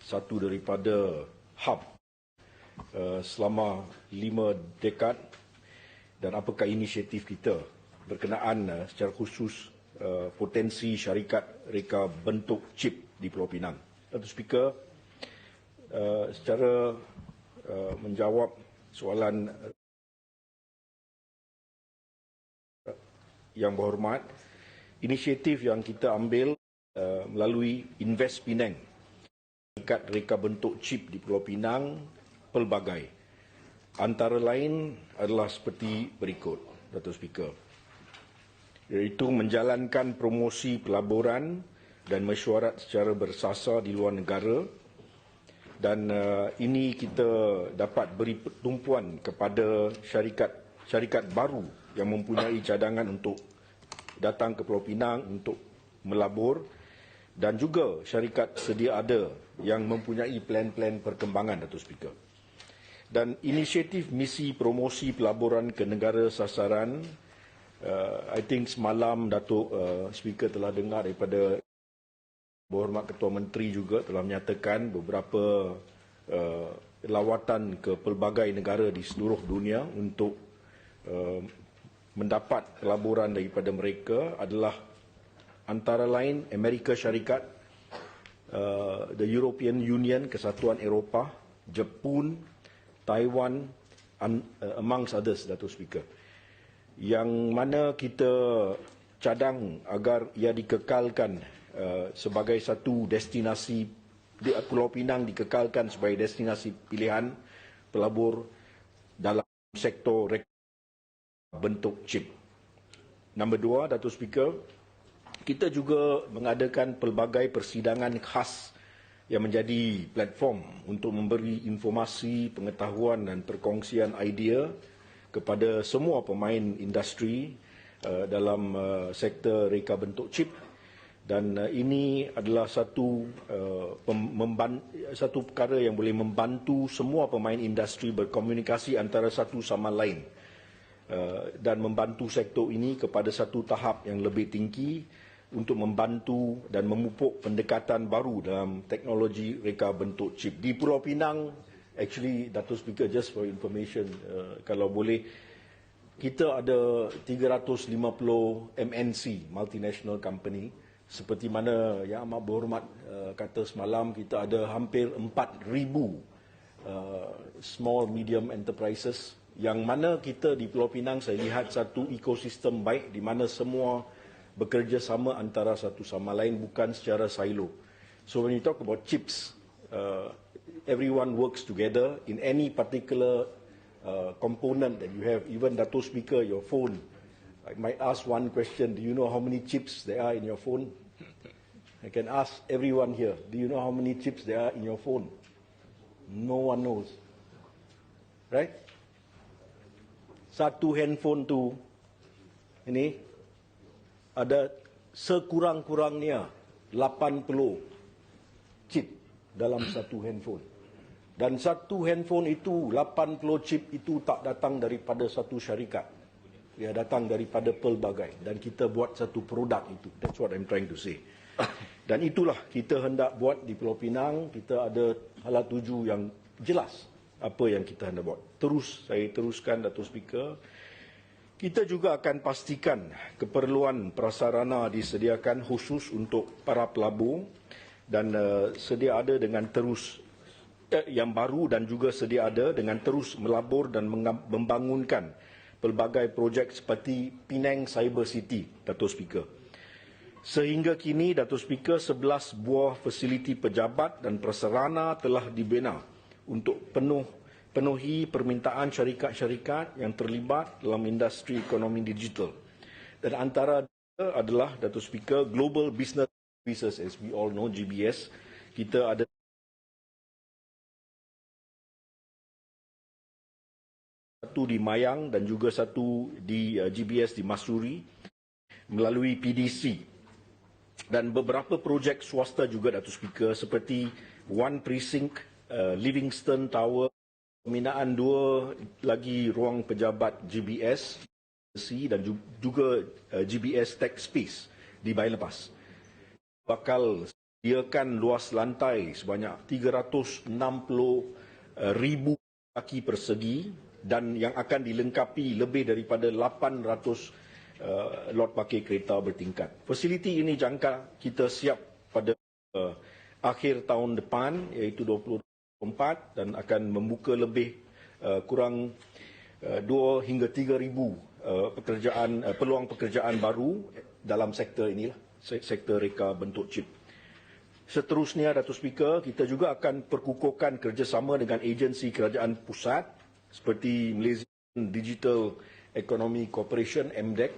satu daripada hub selama 5 dekad, dan apakah inisiatif kita berkenaan secara khusus potensi syarikat reka bentuk chip di Pulau Pinang. Datuk Speaker, secara menjawab soalan yang berhormat, inisiatif yang kita ambil melalui Invest Penang, syarikat reka bentuk chip di Pulau Pinang, pelbagai. Antara lain adalah seperti berikut, Datuk Speaker, iaitu menjalankan promosi pelaburan dan mesyuarat secara bersasar di luar negara, dan ini kita dapat beri tumpuan kepada syarikat baru yang mempunyai cadangan untuk datang ke Pulau Pinang untuk melabur, dan juga syarikat sedia ada yang mempunyai plan-plan perkembangan, Datuk Speaker. Dan inisiatif misi promosi pelaburan ke negara sasaran, I think semalam Datuk Speaker telah dengar daripada Berhormat Ketua Menteri juga telah menyatakan beberapa lawatan ke pelbagai negara di seluruh dunia untuk mendapat pelaburan daripada mereka adalah antara lain Amerika Syarikat, the European Union, Kesatuan Eropah, Jepun, Taiwan, amongst others, Datuk Speaker. Yang mana kita cadang agar ia dikekalkan sebagai satu destinasi, Pulau Pinang dikekalkan sebagai destinasi pilihan pelabur dalam sektor bentuk chip. Nombor 2, Datuk Speaker, kita juga mengadakan pelbagai persidangan khas yang menjadi platform untuk memberi informasi, pengetahuan dan perkongsian idea kepada semua pemain industri dalam sektor reka bentuk chip. Dan ini adalah satu perkara yang boleh membantu semua pemain industri berkomunikasi antara satu sama lain dan membantu sektor ini kepada satu tahap yang lebih tinggi untuk membantu dan memupuk pendekatan baru dalam teknologi reka bentuk chip. Di Pulau Pinang, actually, Datuk Speaker, just for information, kalau boleh, kita ada 350 MNC, multinational company. Seperti mana Yang Amat Berhormat kata semalam, kita ada hampir 4,000 small medium enterprises, yang mana kita di Pulau Pinang saya lihat satu ekosistem baik di mana semua bekerjasama antara satu sama lain, bukan secara silo. So when you talk about chips, everyone works together in any particular component that you have. Even Datuk Speaker, your phone, I might ask one question: do you know how many chips there are in your phone? I can ask everyone here, do you know how many chips there are in your phone? No one knows. Right? Satu handphone tu, ini, ada sekurang-kurangnya 80 chip dalam satu handphone. Dan satu handphone itu, 80 chip itu tak datang daripada satu syarikat. Ia datang daripada pelbagai, dan kita buat satu produk itu. That's what I'm trying to say. Dan itulah kita hendak buat di Pulau Pinang. Kita ada hala tuju yang jelas apa yang kita hendak buat. Saya teruskan, Datuk Speaker. Kita juga akan pastikan keperluan prasarana disediakan khusus untuk para pelabur, dan sedia ada dengan terus yang baru, dan juga sedia ada dengan terus melabur dan membangunkan pelbagai projek seperti Penang Cyber City, Datuk Speaker. Sehingga kini, Datuk Speaker, 11 buah fasiliti pejabat dan prasarana telah dibina untuk penuhi permintaan syarikat-syarikat yang terlibat dalam industri ekonomi digital. Dan antara adalah, Datuk Speaker, Global Business Services, as we all know, GBS. Kita ada satu di Mayang dan juga satu di GBS di Masuri melalui PDC, dan beberapa projek swasta juga, Datuk Speaker, seperti One Precinct, Livingston Tower, pembinaan 2 lagi ruang pejabat GBS dan juga GBS Tech Space di Bayan Lepas. Bakal menyediakan luas lantai sebanyak 360,000 kaki persegi dan yang akan dilengkapi lebih daripada 800 lot parkir kereta bertingkat. Fasiliti ini jangka kita siap pada akhir tahun depan, iaitu 2024, dan akan membuka lebih kurang 2 hingga 3,000 peluang pekerjaan baru dalam sektor inilah, sektor reka bentuk chip. Seterusnya, Datuk Speaker, kita juga akan perkukuhkan kerjasama dengan agensi kerajaan pusat seperti Malaysia Digital Economy Corporation (MDEC)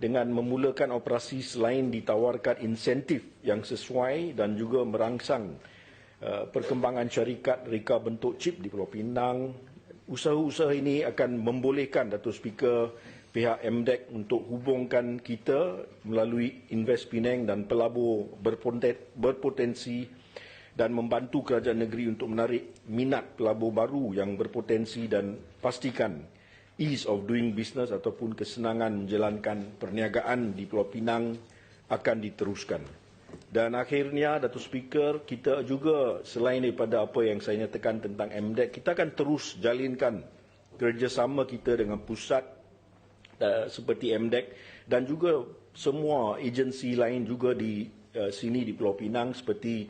dengan memulakan operasi selain ditawarkan insentif yang sesuai dan juga merangsang perkembangan syarikat reka bentuk chip di Pulau Pinang. Usaha-usaha ini akan membolehkan, Datuk Speaker, pihak MDEC untuk hubungkan kita melalui Invest Penang dan pelabur berpotensi dan membantu kerajaan negeri untuk menarik minat pelabur baru yang berpotensi dan pastikan ease of doing business ataupun kesenangan menjalankan perniagaan di Pulau Pinang akan diteruskan. Dan akhirnya, Datuk Speaker, kita juga selain daripada apa yang saya nyatakan tentang MDEC, kita akan terus jalinkan kerjasama kita dengan pusat seperti MDEC dan juga semua agensi lain juga di sini di Pulau Pinang seperti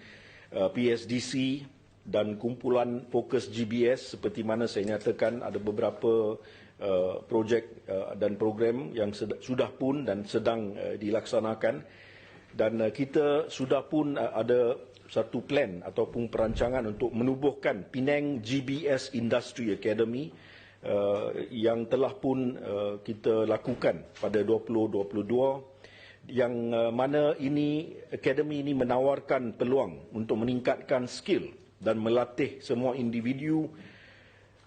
PSDC dan kumpulan fokus GBS seperti mana saya nyatakan ada beberapa projek dan program yang sudah pun dan sedang dilaksanakan, dan kita sudah pun ada satu plan ataupun perancangan untuk menubuhkan Penang GBS Industry Academy yang telah pun kita lakukan pada 2022, yang mana akademi ini menawarkan peluang untuk meningkatkan skill dan melatih semua individu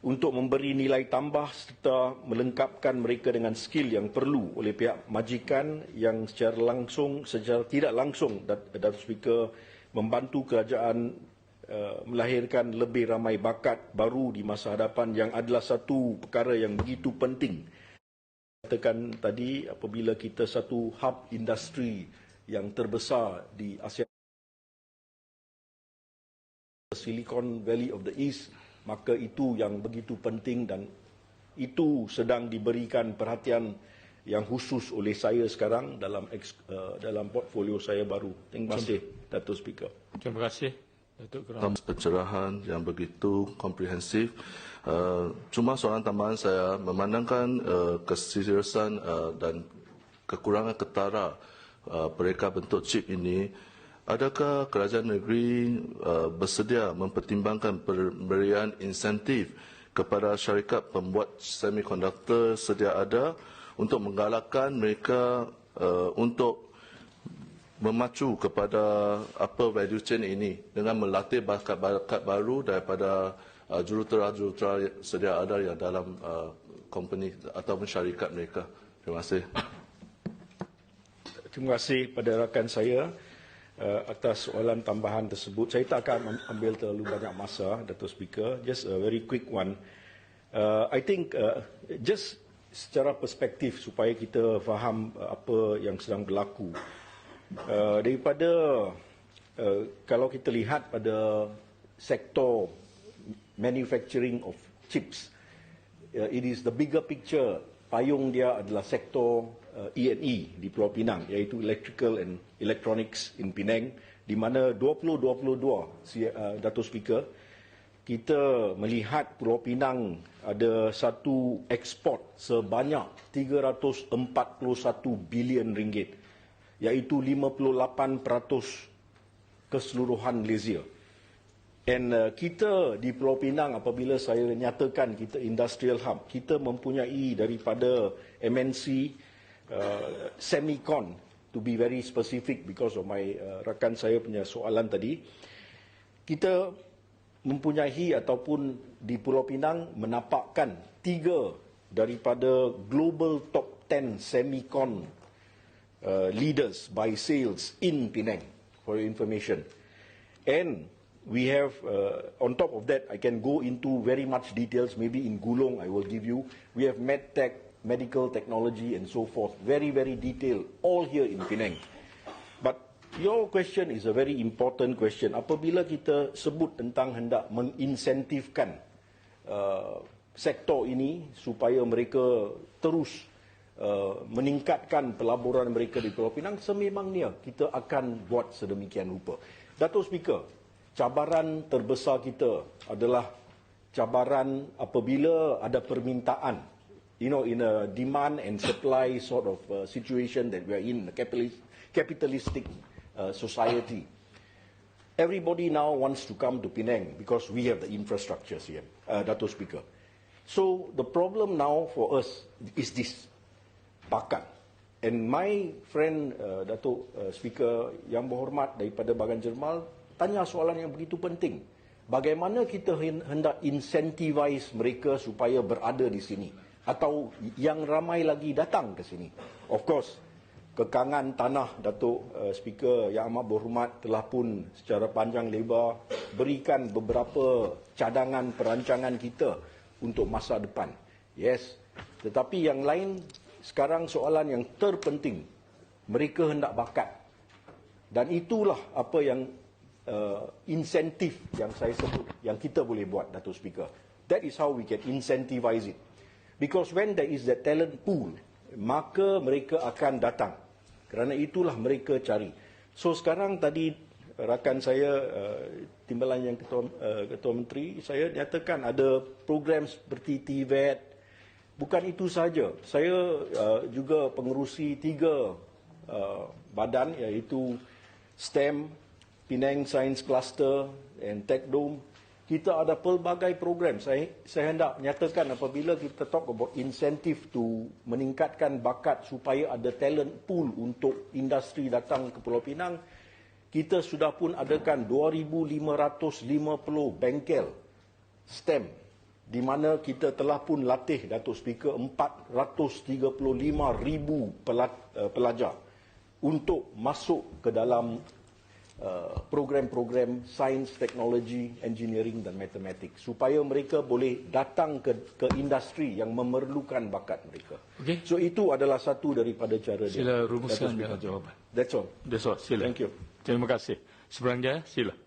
untuk memberi nilai tambah serta melengkapkan mereka dengan skill yang perlu oleh pihak majikan yang secara tidak langsung, Datuk Speaker, membantu kerajaan melahirkan lebih ramai bakat baru di masa hadapan, yang adalah satu perkara yang begitu penting. Katakan tadi, apabila kita satu hub industri yang terbesar di Asia, Silicon Valley of the East, maka itu yang begitu penting dan itu sedang diberikan perhatian yang khusus oleh saya sekarang dalam portfolio saya baru. Terima kasih, Datuk Speaker. Terima kasih, Datuk Keram. Pencerahan yang begitu komprehensif. Cuma soalan tambahan saya, memandangkan keseriusan dan kekurangan ketara pereka bentuk chip ini, adakah kerajaan negeri bersedia mempertimbangkan pemberian insentif kepada syarikat pembuat semikonduktor sedia ada untuk menggalakkan mereka untuk memacu kepada apa value chain ini dengan melatih bakat-bakat baru daripada jurutera-jurutera sedia ada yang dalam company ataupun syarikat mereka. Terima kasih. Terima kasih pada rakan saya atas soalan tambahan tersebut. Saya tak akan ambil terlalu banyak masa, Datuk Speaker. Just a very quick one. I think just secara perspektif supaya kita faham apa yang sedang berlaku. Daripada kalau kita lihat pada sektor manufacturing of chips, it is the bigger picture. Payung dia adalah sektor E&E di Pulau Pinang, iaitu Electrical and Electronics in Penang, di mana 2022, Datuk Speaker, kita melihat Pulau Pinang ada satu ekspor sebanyak 341 bilion ringgit, iaitu 58% keseluruhan Malaysia. Dan kita di Pulau Pinang, apabila saya nyatakan kita industrial hub, kita mempunyai daripada MNC, semicon, to be very specific because of my rakan saya punya soalan tadi, kita mempunyai ataupun di Pulau Pinang menapakkan 3 daripada global top 10 semicon leaders by sales in Penang, for your information. And we have, on top of that, I can go into very much details, maybe in Gulong I will give you. We have MedTech, medical technology and so forth, very, very detailed, all here in Penang. But Your question is a very important question. Apabila kita sebut tentang hendak menginsentifkan sektor ini supaya mereka terus meningkatkan pelaburan mereka di Pulau Pinang, sememangnya kita akan buat sedemikian rupa. Datuk Speaker, cabaran terbesar kita adalah cabaran apabila ada permintaan, in a demand and supply sort of situation that we are in, a capitalistic society. Everybody now wants to come to Penang because we have the infrastructures here, Datuk Speaker. So the problem now for us is this, bakat. And my friend Datuk Speaker yang berhormat daripada Bagan Jermal tanya soalan yang begitu penting. Bagaimana kita hendak incentivize mereka supaya berada di sini atau yang ramai lagi datang ke sini. Of course, kekangan tanah Datuk Speaker yang amat berhormat telah pun secara panjang lebar berikan beberapa cadangan perancangan kita untuk masa depan. Yes, tetapi yang lain sekarang soalan yang terpenting, mereka hendak bakat. Dan itulah apa yang insentif yang saya sebut, yang kita boleh buat, Datuk Speaker. That is how we can incentivize it. Because when there is that talent pool, maka mereka akan datang. Kerana itulah mereka cari. So sekarang tadi rakan saya, Timbalan yang Ketua Menteri, saya nyatakan ada program seperti TVET. Bukan itu saja, saya juga pengerusi 3 badan, iaitu STEM, Penang Science Cluster and TechDome. Kita ada pelbagai program. Saya hendak nyatakan apabila kita talk about incentive to meningkatkan bakat supaya ada talent pool untuk industri datang ke Pulau Pinang, kita sudah pun adakan 2,550 bengkel STEM, di mana kita telah pun latih, Datuk Speaker, 435,000 pelajar untuk masuk ke dalam program-program sains, teknologi, engineering dan matematik, supaya mereka boleh datang ke industri yang memerlukan bakat mereka. Okay. So itu adalah satu daripada cara dia. Sila rumuskan jawapan. That's all. That's all. Sila. Thank you. Terima kasih. Seberang Jaya, sila.